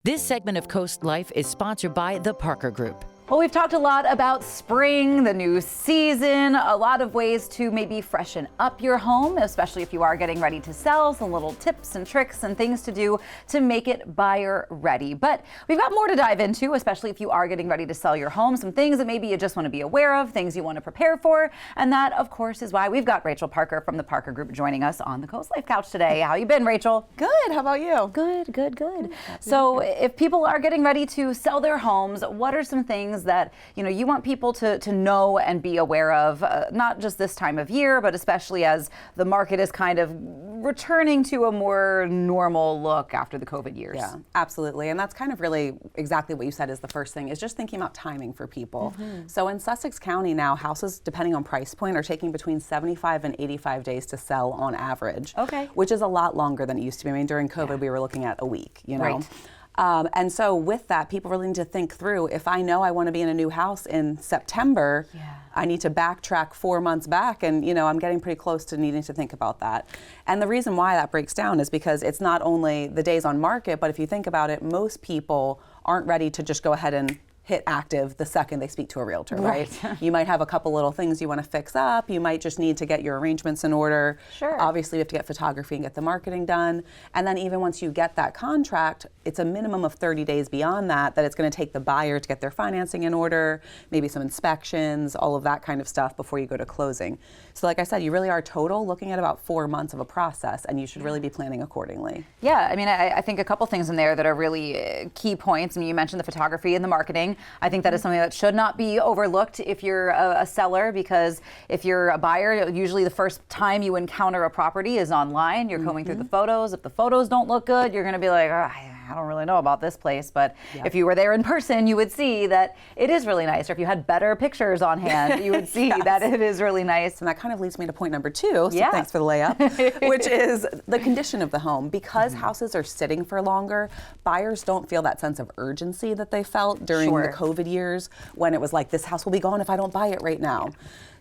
This segment of Coast Life is sponsored by the Parker Group. Well, we've talked a lot about spring, the new season, a lot of ways to maybe freshen up your home, especially if you are getting ready to sell, some little tips and tricks and things to do to make it buyer ready. But we've got more to dive into, especially if you are getting ready to sell your home, some things that maybe you just want to be aware of, things you want to prepare for. And that, of course, is why we've got Rachel Parker from the Parker Group joining us on the CoastLife couch today. How you been, Rachel? Good. How about you? Good. So if people are getting ready to sell their homes, what are some things that you want people to know and be aware of, not just this time of year, but especially as the market is kind of returning to a more normal look after the COVID years? Yeah, absolutely. And that's kind of really exactly what you said is the first thing, is just thinking about timing for people. So in Sussex County now, houses, depending on price point, are taking between 75 and 85 days to sell on average. Okay. Which is a lot longer than it used to be. I mean, during COVID, we were looking at a week, Right. And so with that, people really need to think through, if I know I want to be in a new house in September, I need to backtrack 4 months back, and I'm getting pretty close to needing to think about that. And the reason why that breaks down is because it's not only the days on market, but if you think about it, most people aren't ready to just go ahead and hit active the second they speak to a realtor, right? You might have a couple little things you want to fix up. You might just need to get your arrangements in order. Sure. Obviously, you have to get photography and get the marketing done. And then even once you get that contract, it's a minimum of 30 days beyond that it's going to take the buyer to get their financing in order, maybe some inspections, all of that kind of stuff before you go to closing. So like I said, you really are total looking at about 4 months of a process, and you should really be planning accordingly. Yeah, I mean, I think a couple things in there that are really key points. I mean, you mentioned the photography and the marketing. I think that is something that should not be overlooked if you're a seller, because if you're a buyer, usually the first time you encounter a property is online. You're combing through the photos. If the photos don't look good, you're going to be like, oh, I don't really know about this place. But if you were there in person, you would see that it is really nice. Or if you had better pictures on hand, you would see that it is really nice. And that kind of leads me to point number 2, so thanks for the layup, which is the condition of the home. Because houses are sitting for longer, buyers don't feel that sense of urgency that they felt during the COVID years, when it was like, this house will be gone if I don't buy it right now.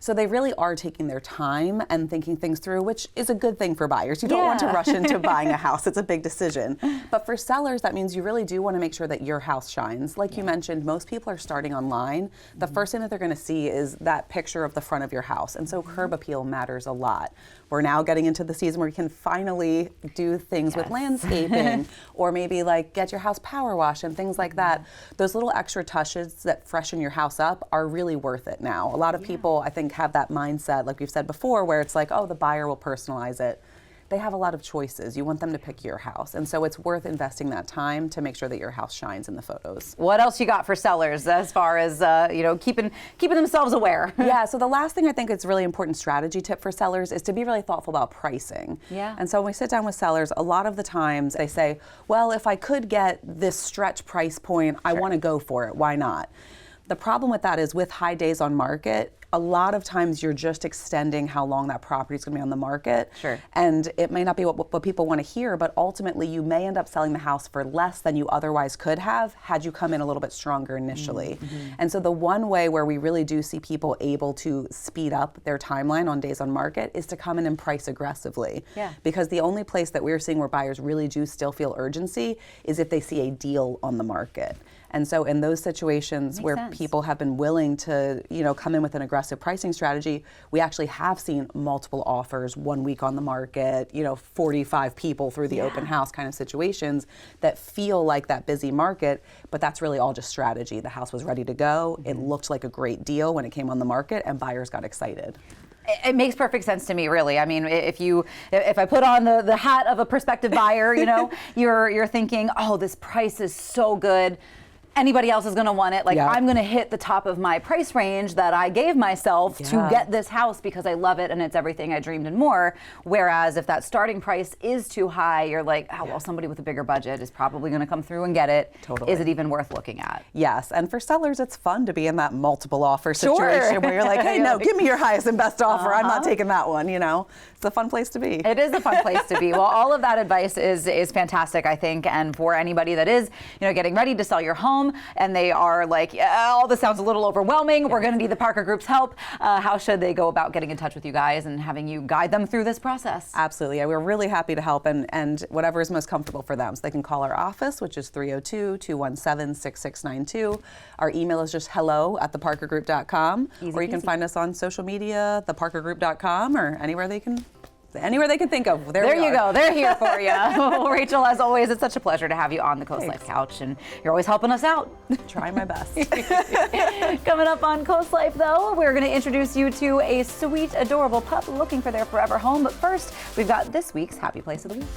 So they really are taking their time and thinking things through, which is a good thing for buyers. You don't want to rush into buying a house. It's a big decision. But for sellers, that means you really do want to make sure that your house shines. Like you mentioned, most people are starting online. The first thing that they're going to see is that picture of the front of your house. And so curb appeal matters a lot. We're now getting into the season where you can finally do things with landscaping, or maybe like get your house power washed and things like that. Those little extra touches that freshen your house up are really worth it now. A lot of people, I think, have that mindset, like we've said before, where it's like, oh, the buyer will personalize it. They have a lot of choices. You want them to pick your house. And so it's worth investing that time to make sure that your house shines in the photos. What else you got for sellers as far as, keeping themselves aware? Yeah, so the last thing I think is really important strategy tip for sellers is to be really thoughtful about pricing. Yeah. And so when we sit down with sellers, a lot of the times they say, well, if I could get this stretch price point, I want to go for it. Why not? The problem with that is with high days on market, a lot of times you're just extending how long that property is going to be on the market. Sure. And it may not be what people want to hear, but ultimately you may end up selling the house for less than you otherwise could have had you come in a little bit stronger initially. And so the one way where we really do see people able to speed up their timeline on days on market is to come in and price aggressively. Yeah. Because the only place that we're seeing where buyers really do still feel urgency is if they see a deal on the market. And so in those situations where people have been willing to, come in with an aggressive pricing strategy, we actually have seen multiple offers 1 week on the market, 45 people through the open house kind of situations that feel like that busy market, but that's really all just strategy. The house was ready to go. It looked like a great deal when it came on the market, and buyers got excited. It makes perfect sense to me, really. I mean, if I put on the hat of a prospective buyer, you're thinking, oh, this price is so good. Anybody else is going to want it. I'm going to hit the top of my price range that I gave myself to get this house because I love it and it's everything I dreamed and more. Whereas if that starting price is too high, you're like, oh, well, somebody with a bigger budget is probably going to come through and get it. Totally. Is it even worth looking at? Yes. And for sellers, it's fun to be in that multiple offer situation where you're like, hey, no, give me your highest and best offer. I'm not taking that one. It's a fun place to be. It is a fun place to be. Well, all of that advice is fantastic, I think. And for anybody that is, getting ready to sell your home, home and they are like, oh, this sounds a little overwhelming. We're going to need the Parker Group's help. How should they go about getting in touch with you guys and having you guide them through this process? Absolutely. Yeah, we're really happy to help and whatever is most comfortable for them. So they can call our office, which is 302-217-6692. Our email is just hello@theparkergroup.com. Or you can find us on social media, theparkergroup.com, or anywhere they can think of. There you go. They're here for you. Well, Rachel, as always, it's such a pleasure to have you on the CoastLife couch, and you're always helping us out. Try my best. Coming up on CoastLife, though, we're going to introduce you to a sweet, adorable pup looking for their forever home. But first, we've got this week's Happy Place of the Week.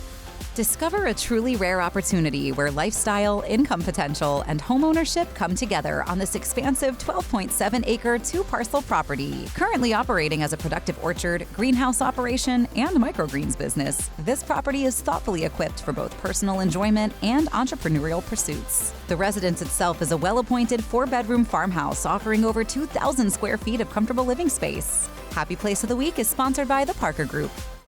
Discover a truly rare opportunity where lifestyle, income potential, and homeownership come together on this expansive 12.7-acre 2-parcel property. Currently operating as a productive orchard, greenhouse operation, and microgreens business, this property is thoughtfully equipped for both personal enjoyment and entrepreneurial pursuits. The residence itself is a well-appointed 4-bedroom farmhouse offering over 2,000 square feet of comfortable living space. Happy Place of the Week is sponsored by the Parker Group.